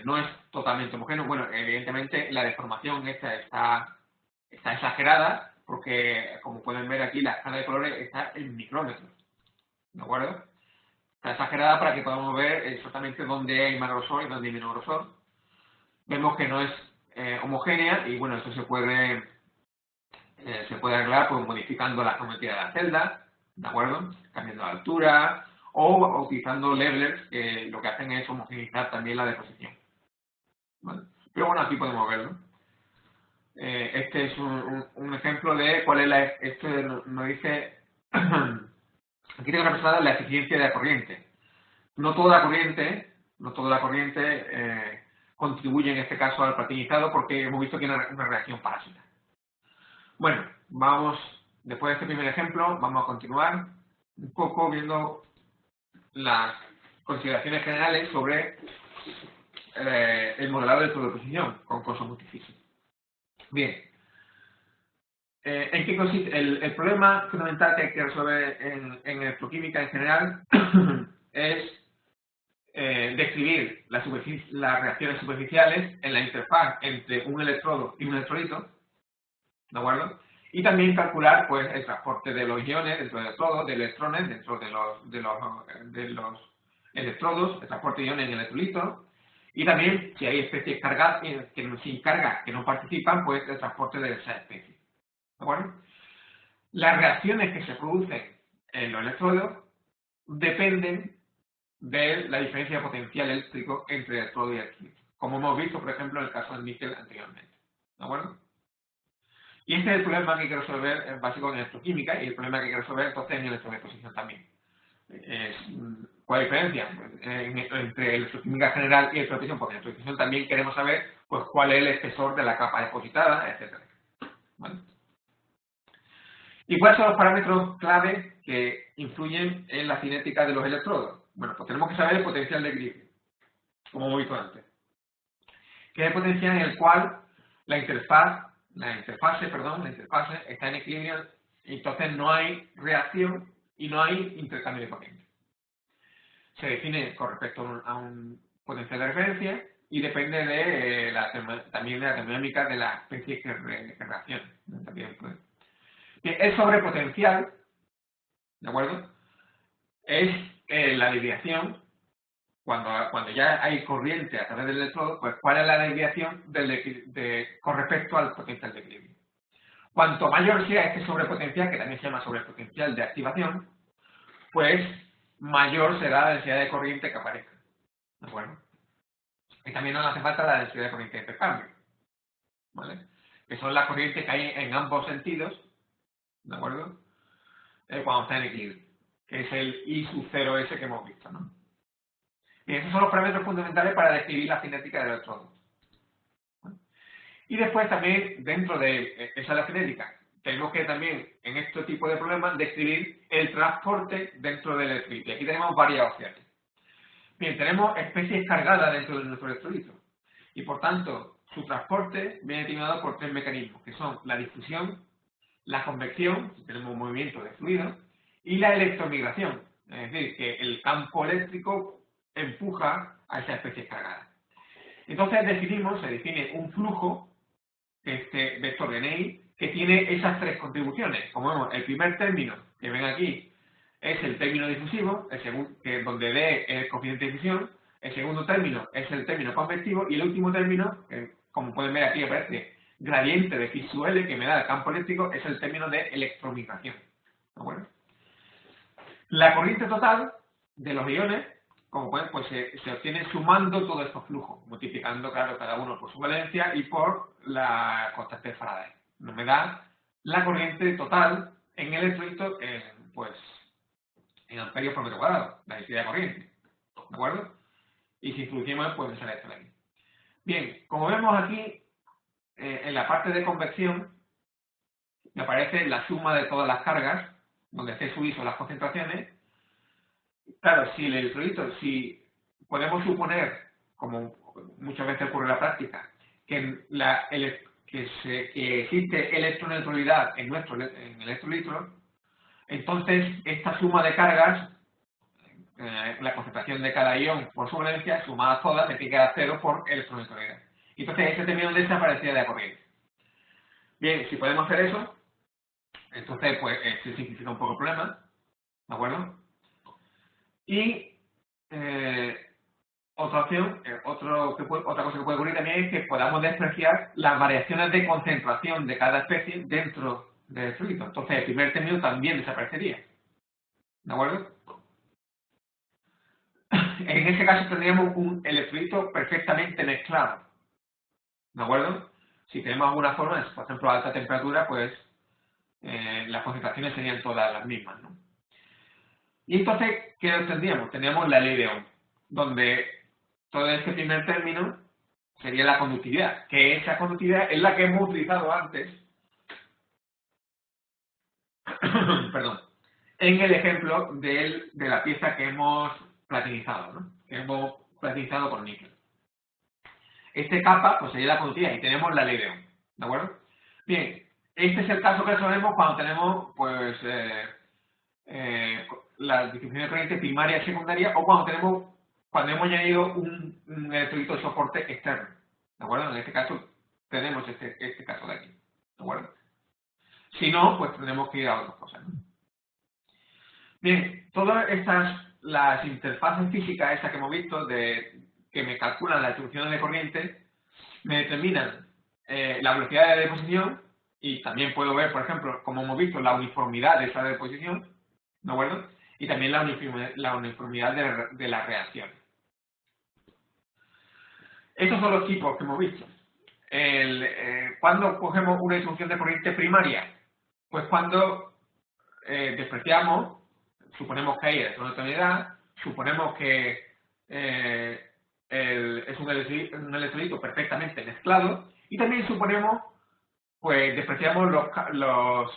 no es totalmente homogéneo. Bueno, evidentemente la deformación esta está exagerada porque, como pueden ver aquí, la escala de colores está en micrómetros. ¿De acuerdo? Está exagerada para que podamos ver exactamente dónde hay más grosor y dónde hay menos grosor. Vemos que no es homogénea y, bueno, eso se puede arreglar pues, modificando la geometría de la celda, ¿de acuerdo? Cambiando la altura o utilizando levelers que lo que hacen es homogeneizar también la deposición. ¿Vale? Pero bueno, aquí podemos verlo. Este es un ejemplo de cuál es esto nos dice, aquí tengo representada la eficiencia de la corriente. No toda la corriente contribuye en este caso al platinizado porque hemos visto que hay una reacción parásita. Bueno, después de este primer ejemplo, vamos a continuar un poco viendo las consideraciones generales sobre el modelado de electrodeposición con cosas multifísico. Bien, ¿en qué consiste? El problema fundamental que hay que resolver en electroquímica en general es describir las reacciones superficiales en la interfaz entre un electrodo y un electrolito, ¿de acuerdo? Y también calcular pues, el transporte de los iones dentro del electrodo, de electrones dentro de los electrodos, el transporte de iones en el electrolito, y también si hay especies cargadas sin carga que no participan, pues el transporte de esa especie. ¿De acuerdo? Las reacciones que se producen en los electrodos dependen de la diferencia de potencial eléctrico entre electrodo y electrolito, como hemos visto, por ejemplo, en el caso del níquel anteriormente. ¿De acuerdo? Y este es el problema que hay que resolver en básico en electroquímica y el problema que hay que resolver entonces en electrodeposición también. ¿Cuál es la diferencia entre electroquímica general y electrodeposición? Porque en electrodeposición también queremos saber pues, cuál es el espesor de la capa depositada, etc. ¿Vale? ¿Y cuáles son los parámetros clave que influyen en la cinética de los electrodos? Bueno, pues tenemos que saber el potencial de equilibrio, como hemos visto antes. Que es el potencial en el cual la interfaz la interfase está en equilibrio, y entonces no hay reacción y no hay intercambio de corriente. Se define con respecto a un potencial de referencia y depende de también de la termodinámica de la especie que reacciona. También, pues. Bien, el sobrepotencial, ¿de acuerdo? Es la desviación, cuando ya hay corriente a través del electrodo, pues ¿cuál es la desviación con respecto al potencial de equilibrio? Cuanto mayor sea este sobrepotencial, que también se llama sobrepotencial de activación, pues mayor será la densidad de corriente que aparezca. ¿De acuerdo? Y también nos hace falta la densidad de corriente de intercambio, ¿vale? Que son las corrientes que hay en ambos sentidos, ¿de acuerdo? Cuando está en equilibrio, que es el I sub 0S que hemos visto, ¿no? Y esos son los parámetros fundamentales para describir la cinética del electrodo. Y después también, dentro de esa la cinética, tenemos que también, en este tipo de problemas, describir el transporte dentro del electrolito. Y aquí tenemos varias opciones. Bien, tenemos especies cargadas dentro de nuestro electrolito. Y por tanto, su transporte viene determinado por tres mecanismos, que son la difusión, la convección, si tenemos movimiento de fluido, y la electromigración. Es decir, que el campo eléctrico empuja a esa especie cargada. Entonces se define un flujo, este vector de Ney, que tiene esas tres contribuciones. Como vemos, el primer término que ven aquí es el término difusivo, donde D es el coeficiente de difusión, el segundo término es el término convectivo, y el último término, como pueden ver aquí aparece gradiente de phi sub L, que me da el campo eléctrico, es el término de electromigración. ¿De acuerdo? La corriente total de los iones, como pueden, pues se obtiene sumando todos estos flujos, multiplicando, claro, cada uno por su valencia y por la constante de Faraday. Nos me da la corriente total en el electrolito en amperios por metro cuadrado, la densidad de corriente. ¿De acuerdo? Y si introducimos, pues me sale esto de aquí. Bien, como vemos aquí, en la parte de convección, me aparece la suma de todas las cargas, donde C sub I son las concentraciones. Claro, si el electrolito, si podemos suponer, como muchas veces ocurre en la práctica, que existe electroneutralidad en el electrolito, entonces esta suma de cargas, la concentración de cada ion por su valencia, sumadas todas, me tiene que dar 0 por electroneutralidad. Entonces ese término desaparecería de la corriente. Bien, si podemos hacer eso, entonces pues se simplifica un poco el problema, ¿de acuerdo? Y otra opción, otra cosa que puede ocurrir también es que podamos despreciar las variaciones de concentración de cada especie dentro del fluido. Entonces el primer término también desaparecería. ¿De acuerdo? En ese caso tendríamos un electrolito perfectamente mezclado. ¿De acuerdo? Si tenemos alguna forma, por ejemplo, a alta temperatura, pues las concentraciones serían todas las mismas, ¿no? Y entonces, ¿qué tendríamos? Tendríamos la ley de Ohm, donde todo este primer término sería la conductividad, que esa conductividad es la que hemos utilizado antes, perdón, en el ejemplo de la pieza que hemos platinizado, ¿no? Que hemos platinizado con níquel. Este kappa, pues sería la conductividad, y tenemos la ley de Ohm, ¿de acuerdo? Bien, este es el caso que resolvemos cuando tenemos, pues, la distribución de corriente primaria y secundaria, o cuando hemos añadido un electrolito de soporte externo, ¿de acuerdo? En este caso tenemos este caso de aquí, ¿de acuerdo? Si no, pues tendremos que ir a otras cosas, ¿no? Bien, todas las interfaces físicas estas que hemos visto, que me calculan la distribución de corriente, me determinan la velocidad de deposición, y también puedo ver, por ejemplo, como hemos visto, la uniformidad de esa deposición, ¿de acuerdo? Y también la uniformidad de las reacciones. Estos son los tipos que hemos visto. ¿Cuándo cogemos una distribución de corriente primaria? Pues cuando despreciamos, suponemos que hay electroneutralidad, suponemos que es un electrolito perfectamente mezclado, y también suponemos, pues despreciamos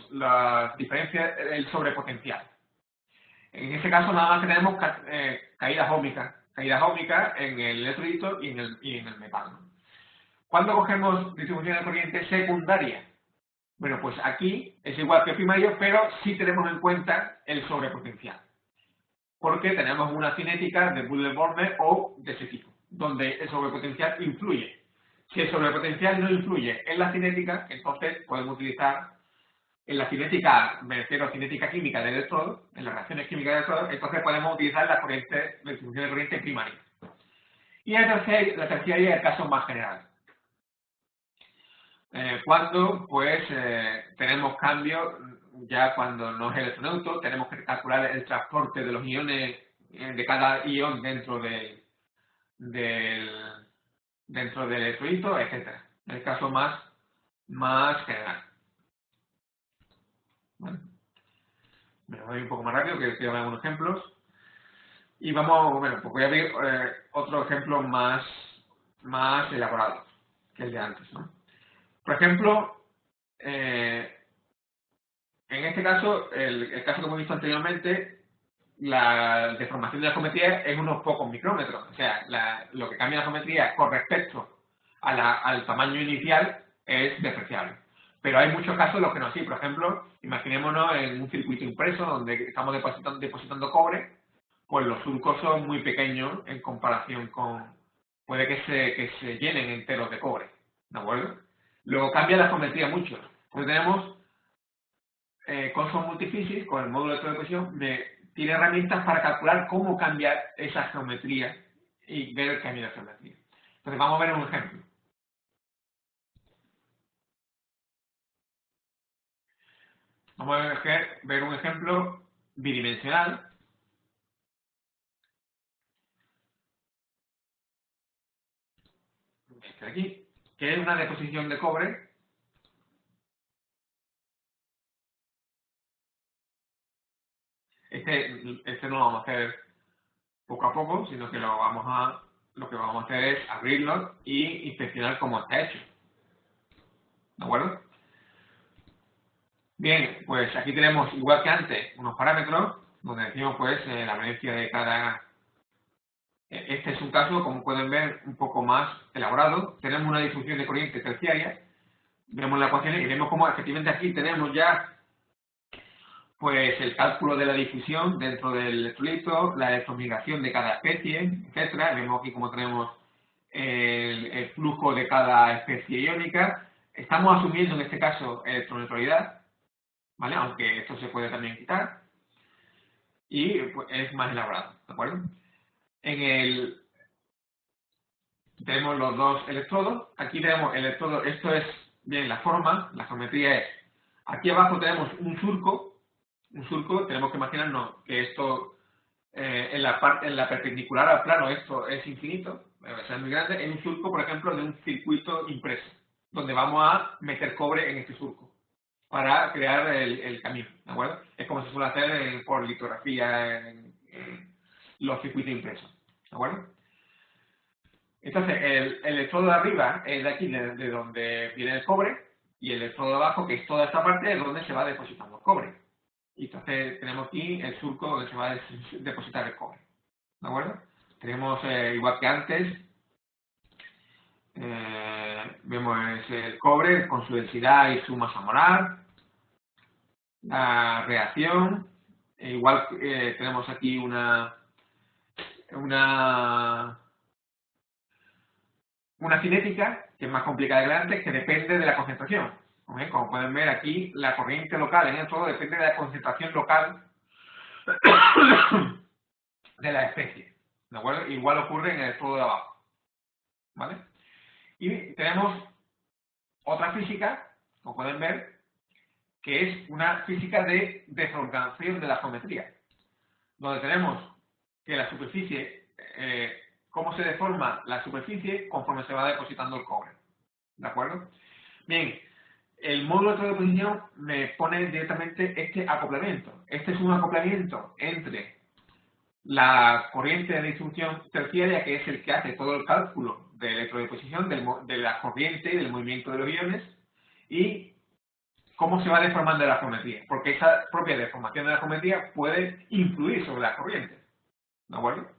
las diferencias del sobrepotencial. En este caso nada más que tenemos caídas óhmicas en el electrolito y en el metal, ¿no? ¿Cuándo cogemos distribución de corriente secundaria? Bueno, pues aquí es igual que primario, pero sí tenemos en cuenta el sobrepotencial. Porque tenemos una cinética de Butler-Volmer o de ese tipo, donde el sobrepotencial influye. Si el sobrepotencial no influye en la cinética, entonces podemos utilizar en la cinética, me refiero a cinética química del electrodo, en las reacciones químicas del electrodo, entonces podemos utilizar la distribución de corriente primaria. Y la terciaria es el caso más general. Cuando pues tenemos cambios, ya cuando no es electroneutro, tenemos que calcular el transporte de los iones de cada ion dentro del electrolito, etc. El caso más general. ¿Vale? Me voy un poco más rápido, que quiero dar algunos ejemplos. Y vamos, bueno, pues voy a ver otro ejemplo más elaborado que el de antes, ¿no? Por ejemplo, en este caso, el caso que hemos visto anteriormente, la deformación de la geometría es unos pocos micrómetros. O sea, lo que cambia la geometría con respecto al tamaño inicial es despreciable. Pero hay muchos casos en los que no así. Por ejemplo, imaginémonos en un circuito impreso donde estamos depositando cobre, pues los surcos son muy pequeños en comparación con... Puede que se llenen enteros de cobre, ¿de acuerdo? Luego cambia la geometría mucho. Entonces tenemos Cosmos Multiphysics, con el módulo de deposición, tiene herramientas para calcular cómo cambiar esa geometría y ver el cambio de geometría. Entonces vamos a ver un ejemplo. Vamos a ver un ejemplo bidimensional. Este de aquí, que es una deposición de cobre. Este no lo vamos a hacer poco a poco, sino que lo que vamos a hacer es abrirlo y inspeccionar cómo está hecho. ¿De acuerdo? Bien, pues aquí tenemos, igual que antes, unos parámetros, donde decimos pues la valencia de cada... Este es un caso, como pueden ver, un poco más elaborado. Tenemos una distribución de corriente terciaria, vemos la ecuación y vemos cómo efectivamente aquí tenemos ya pues el cálculo de la difusión dentro del electrolito, la electromigración de cada especie, etcétera. Vemos aquí cómo tenemos el flujo de cada especie iónica. Estamos asumiendo en este caso electroneutralidad, ¿vale? Aunque esto se puede también quitar. Y pues, es más elaborado, ¿de acuerdo? Tenemos los dos electrodos. Aquí tenemos el electrodo, esto es bien la forma, la geometría es. Aquí abajo tenemos un surco, tenemos que imaginarnos que esto en la perpendicular al plano esto es infinito, va a ser muy grande, en un surco, por ejemplo, de un circuito impreso, donde vamos a meter cobre en este surco para crear el camino, ¿de acuerdo? Es como se suele hacer por litografía en los circuitos impresos, ¿de acuerdo? Entonces, el electrodo de arriba es de aquí, de donde viene el cobre, y el electrodo de abajo, que es toda esta parte, es donde se va depositando el cobre. Y entonces tenemos aquí el surco donde se va a depositar el cobre. ¿De acuerdo? Tenemos, igual que antes, vemos el cobre con su densidad y su masa molar, la reacción, igual tenemos aquí una cinética, que es más complicada que antes, que depende de la concentración. Como pueden ver aquí, la corriente local en el todo depende de la concentración local de la especie. ¿De acuerdo? Igual ocurre en el todo de abajo. ¿Vale? Y tenemos otra física, como pueden ver, que es una física de deformación de la geometría, donde tenemos que la superficie, cómo se deforma la superficie conforme se va depositando el cobre. ¿De acuerdo? Bien, el módulo de deposición me pone directamente este acoplamiento. Este es un acoplamiento entre la corriente de distribución terciaria, que es el que hace todo el cálculo de electrodeposición, de la corriente y del movimiento de los iones, y cómo se va deformando la geometría, porque esa propia deformación de la geometría puede influir sobre la corriente. ¿De acuerdo?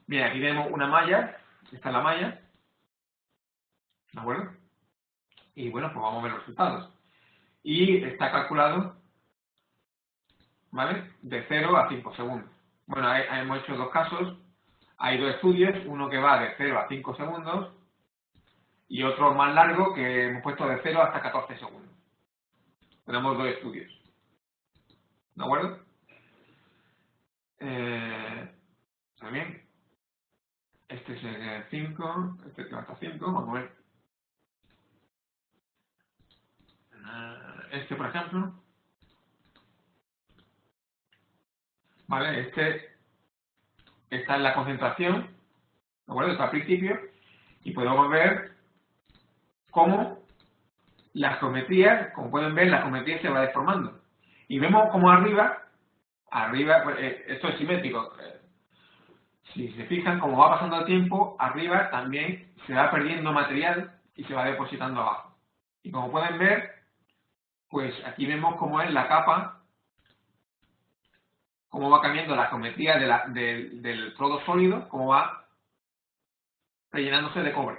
Bien, aquí tenemos una malla, esta es la malla, ¿De acuerdo? Y bueno, pues vamos a ver los resultados. Y está calculado, ¿vale? De 0 a 5 segundos. Bueno, hemos hecho dos casos. Hay dos estudios, uno que va de 0 a 5 segundos y otro más largo que hemos puesto de 0 hasta 14 segundos. Tenemos dos estudios. ¿De acuerdo? También. Este es el 5, este que va hasta 5, vamos a ver. Este, por ejemplo. ¿Vale? Esta es la concentración, ¿de acuerdo? Está al principio, y podemos ver cómo la geometría, como pueden ver, la geometría se va deformando. Y vemos como arriba, pues, esto es simétrico. Si se fijan, como va pasando el tiempo, arriba también se va perdiendo material y se va depositando abajo. Y como pueden ver, pues aquí vemos cómo es la capa, cómo va cambiando la geometría del trozo sólido, cómo va rellenándose de cobre.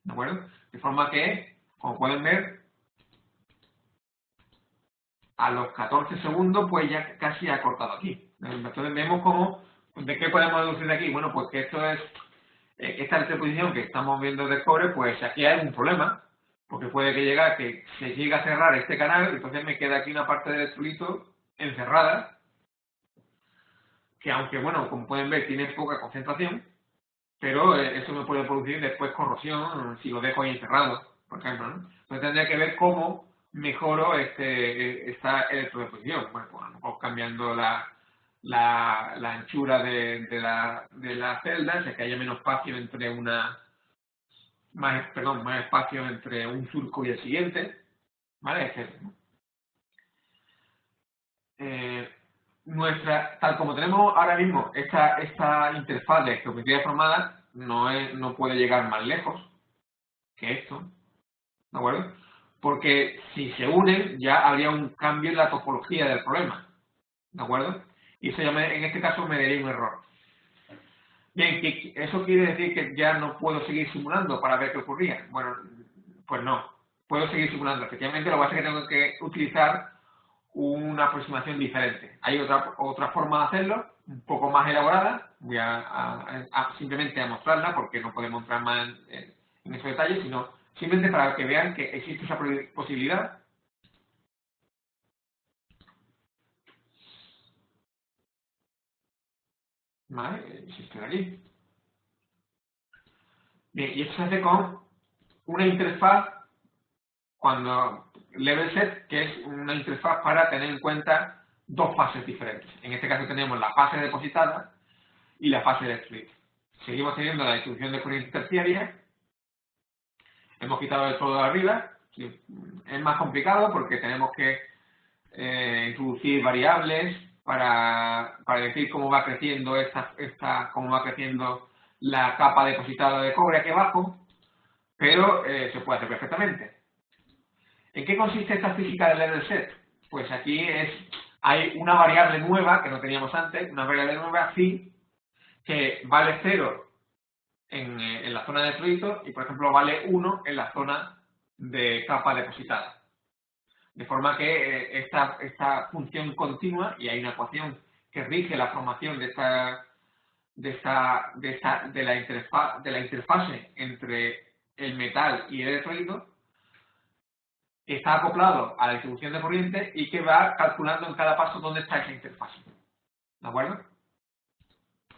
¿De acuerdo? De forma que, como pueden ver, a los 14 segundos, pues ya casi ha cortado aquí. Entonces vemos cómo, ¿de qué podemos deducir de aquí? Bueno, pues que esto es, esta interposición que estamos viendo de cobre, pues aquí hay un problema, porque puede que se llegue a cerrar este canal, entonces me queda aquí una parte del electrolito encerrada, que aunque, bueno, como pueden ver, tiene poca concentración, pero eso me puede producir después corrosión si lo dejo ahí encerrado, por ejemplo, ¿no? Entonces tendría que ver cómo mejoro esta electrodeposición. Bueno, pues a lo mejor cambiando la anchura de la celda, ya que haya menos espacio entre más espacio entre un surco y el siguiente, ¿vale? Etcétera. Tal como tenemos ahora mismo esta interfaz de geometría deformada, no puede llegar más lejos que esto, ¿de acuerdo? Porque si se unen ya habría un cambio en la topología del problema, ¿de acuerdo? Y eso en este caso me daría un error. Bien, ¿eso quiere decir que ya no puedo seguir simulando para ver qué ocurría? Bueno, pues no, puedo seguir simulando. Efectivamente, lo que pasa es que tengo que utilizar una aproximación diferente. Hay otra forma de hacerlo, un poco más elaborada. Voy simplemente a mostrarla porque no podemos entrar más en esos detalles, sino simplemente para que vean que existe esa posibilidad. ¿Vale? Existe aquí. Bien, y esto se hace con una interfaz level set, que es una interfaz para tener en cuenta dos fases diferentes. En este caso tenemos la fase depositada y la fase de split. Seguimos teniendo la distribución de corriente terciaria. Hemos quitado el todo de arriba. Es más complicado porque tenemos que introducir variables para decir cómo va creciendo cómo va creciendo la capa depositada de cobre aquí abajo, pero se puede hacer perfectamente. ¿En qué consiste esta física del level set? Pues aquí hay una variable nueva que no teníamos antes, una variable nueva phi, que vale 0 en la zona de fluido y, por ejemplo, vale 1 en la zona de capa depositada. De forma que esta función continua, y hay una ecuación que rige la formación de la interfase entre el metal y el electrolito, está acoplado a la distribución de corriente y que va calculando en cada paso dónde está esa interfase. ¿De acuerdo?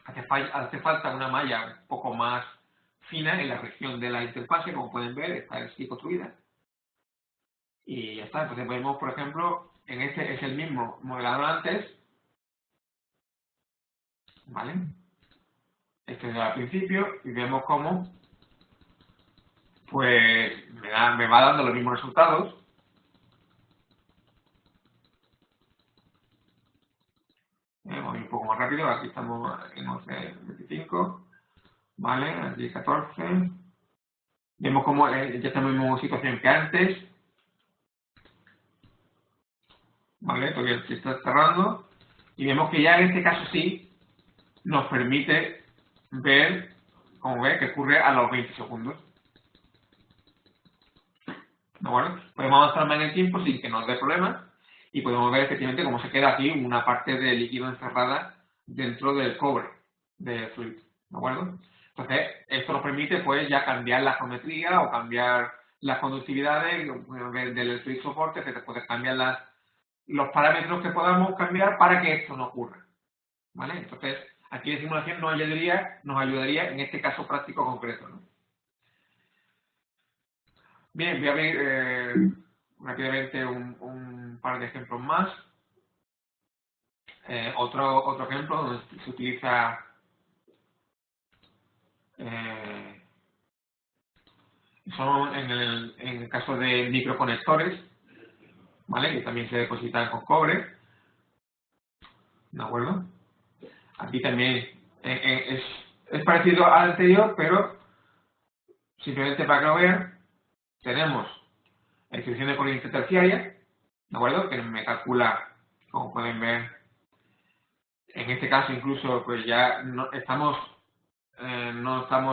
Hace falta una malla un poco más fina en la región de la interfase, como pueden ver, está así construida. Y ya está. Entonces vemos, por ejemplo, este es el mismo modelado antes, ¿vale? Este es al principio y vemos cómo pues me va dando los mismos resultados. Vamos un poco más rápido, aquí estamos en 11.25, ¿vale? Aquí 14. Vemos cómo ya estamos en la misma situación que antes, ¿vale? Todavía se está cerrando. Y vemos que ya en este caso sí nos permite ver, como ve, que ocurre a los 20 segundos. ¿De acuerdo? Podemos avanzar más en el tiempo sin que nos dé problemas y podemos ver efectivamente cómo se queda aquí una parte de líquido encerrada dentro del cobre del fluido. ¿De acuerdo? Entonces, esto nos permite pues ya cambiar la geometría o cambiar las conductividades del fluido soporte, que después cambiar los parámetros que podamos cambiar para que esto no ocurra. ¿Vale? Entonces, aquí la simulación nos ayudaría en este caso práctico concreto, ¿no? Bien, voy a abrir rápidamente un par de ejemplos más. Otro ejemplo donde se utiliza son en el caso de microconectores, ¿vale? Que también se depositan con cobre, ¿de acuerdo? Aquí también es parecido al anterior, pero simplemente para que lo vean, tenemos la distribución de corriente terciaria, ¿de acuerdo? Que me calcula, como pueden ver, en este caso incluso pues ya no estamos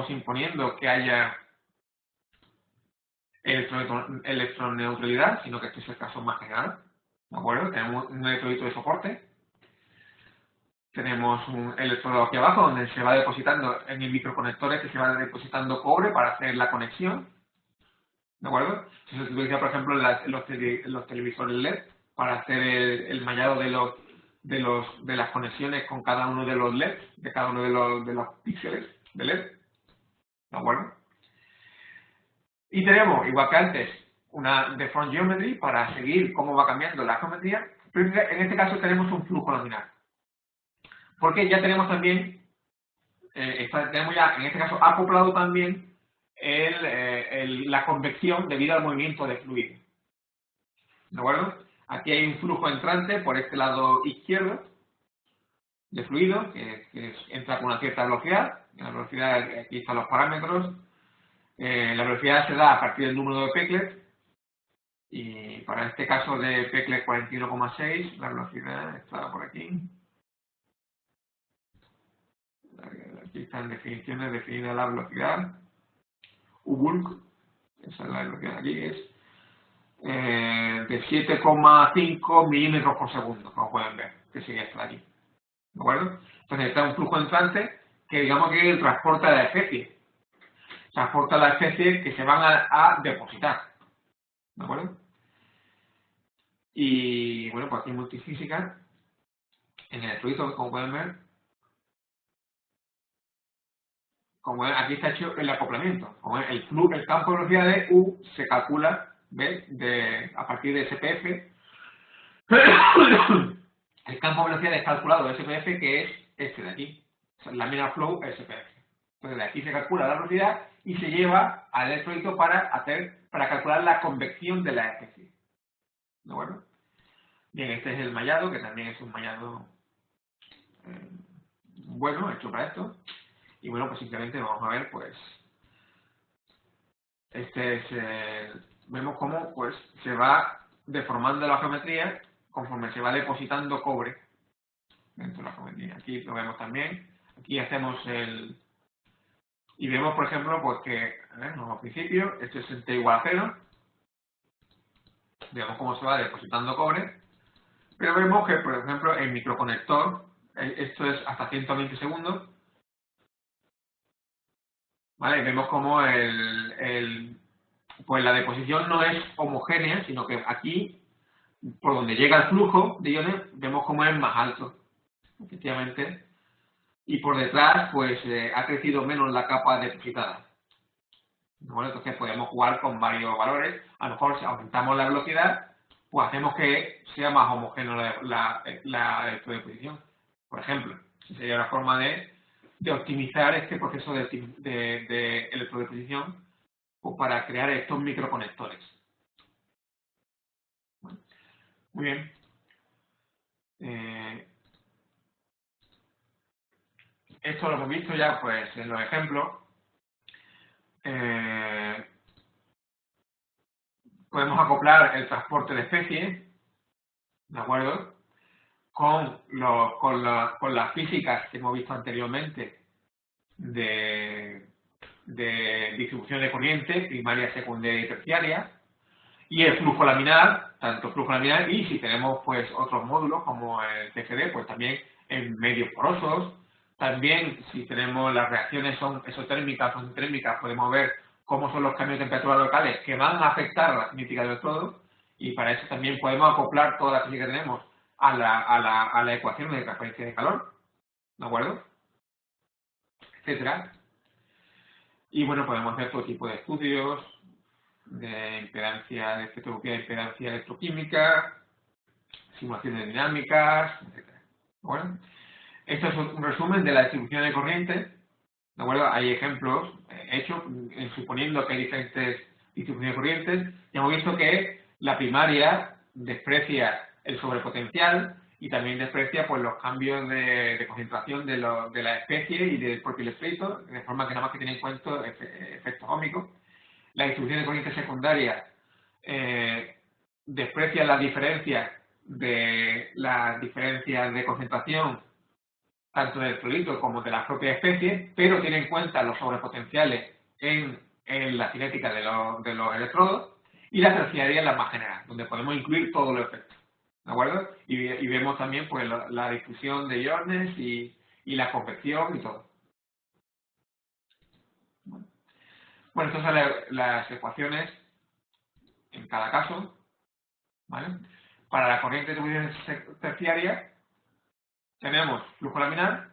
imponiendo que haya electroneutralidad, sino que este es el caso más general, ¿de acuerdo? Tenemos un electrolito de soporte, tenemos un electrodo aquí abajo donde se va depositando en el microconector que se va depositando cobre para hacer la conexión, ¿de acuerdo? Se utiliza, por ejemplo, en los televisores LED para hacer el mallado de las conexiones con cada uno de los LEDs, de cada uno de los píxeles de LED, ¿de acuerdo? Y tenemos, igual que antes, una deform geometry para seguir cómo va cambiando la geometría, pero en este caso tenemos un flujo laminar. Porque ya tenemos también, tenemos ya en este caso acoplado también la convección debido al movimiento de fluido. ¿De acuerdo? Aquí hay un flujo entrante por este lado izquierdo de fluido que entra con una cierta velocidad. La velocidad, aquí están los parámetros. La velocidad se da a partir del número de Peclet. Y para este caso de Peclet 41,6, la velocidad está por aquí. Aquí están definiciones, definida la velocidad. UBULC, esa es la velocidad aquí, es de 7,5 milímetros por segundo, como pueden ver, que sigue esto de aquí. ¿De acuerdo? Entonces está un flujo entrante que digamos que transporta la especie. Transporta la especie que se van a depositar. ¿De acuerdo? Y bueno, pues aquí en multifísica, en el electrolito, como pueden ver, aquí está hecho el acoplamiento. Como el campo de velocidad de U se calcula, ¿ves? A partir de SPF. El campo de velocidad es calculado de SPF, que es este de aquí. Laminar flow SPF. Entonces de aquí se calcula la velocidad y se lleva al electrolito para calcular la convección de la especie. ¿De acuerdo? Bien, este es el mallado, que también es un mallado bueno, hecho para esto. Y bueno, pues simplemente vamos a ver, pues, vemos cómo pues se va deformando la geometría conforme se va depositando cobre dentro de la geometría. Aquí lo vemos también. Aquí hacemos y vemos, por ejemplo, pues que, al principio, esto es T igual a 0. Vemos cómo se va depositando cobre. Pero vemos que, por ejemplo, el microconector, esto es hasta 120 segundos. ¿Vale? Vemos como pues la deposición no es homogénea, sino que aquí, por donde llega el flujo de iones, vemos como es más alto, efectivamente. Y por detrás, pues, ha crecido menos la capa depositada. Bueno, entonces podemos jugar con varios valores. A lo mejor si aumentamos la velocidad, pues hacemos que sea más homogéneo la electrodeposición. Por ejemplo, sería una forma de optimizar este proceso de electrodeposición pues, para crear estos microconectores. Bueno, muy bien. Esto lo hemos visto ya pues en los ejemplos. Podemos acoplar el transporte de especies, ¿de acuerdo? Con las físicas que hemos visto anteriormente de distribución de corriente, primaria, secundaria y terciaria. Y el flujo laminar, tanto flujo laminar y si tenemos pues otros módulos como el TFD, pues también en medios porosos. También si tenemos las reacciones son exotérmicas o endotérmicas, podemos ver cómo son los cambios de temperatura locales que van a afectar a la cinética del electrodo, y para eso también podemos acoplar toda la física que tenemos a la ecuación de transferencia de calor, ¿de acuerdo? Etcétera. Y bueno, podemos hacer todo tipo de estudios de impedancia, de espectroscopía de impedancia electroquímica, simulaciones dinámicas, etcétera. Bueno, esto es un resumen de la distribución de corriente, ¿de acuerdo? Hay ejemplos hechos, suponiendo que hay diferentes distribuciones de corrientes, y hemos visto que la primaria desprecia el sobrepotencial y también desprecia pues, los cambios de concentración de la especie y del propio electrolito, de forma que nada más que tiene en cuenta efectos ómicos. La distribución de corriente secundaria desprecia las diferencias de concentración tanto del electrolito como de la propia especie, pero tiene en cuenta los sobrepotenciales en la cinética de los electrodos, y la terciaria es la más general, donde podemos incluir todos los efectos, ¿de acuerdo? Y vemos también pues la difusión de iones y la convección y todo. Bueno, estas son las ecuaciones en cada caso, ¿vale? Para la corriente de distribución terciaria tenemos flujo laminar,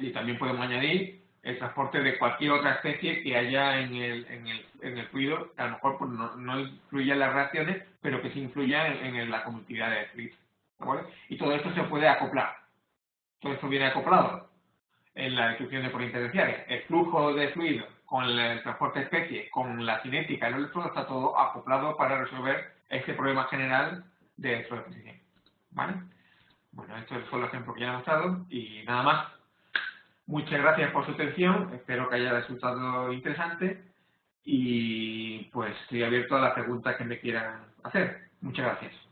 y también podemos añadir el transporte de cualquier otra especie que haya en el fluido, que a lo mejor pues, no influya en las reacciones, pero que sí influya en la conductividad del fluido, ¿de acuerdo? Y todo esto se puede acoplar. Todo esto viene acoplado en la distribución de corriente terciaria. El flujo de fluido con el transporte de especie, con la cinética y los electrodos, está todo acoplado para resolver este problema general de electrodeposición, ¿vale? Bueno, estos son los ejemplos que ya he mostrado y nada más. Muchas gracias por su atención, espero que haya resultado interesante y pues estoy abierto a las preguntas que me quieran hacer. Muchas gracias.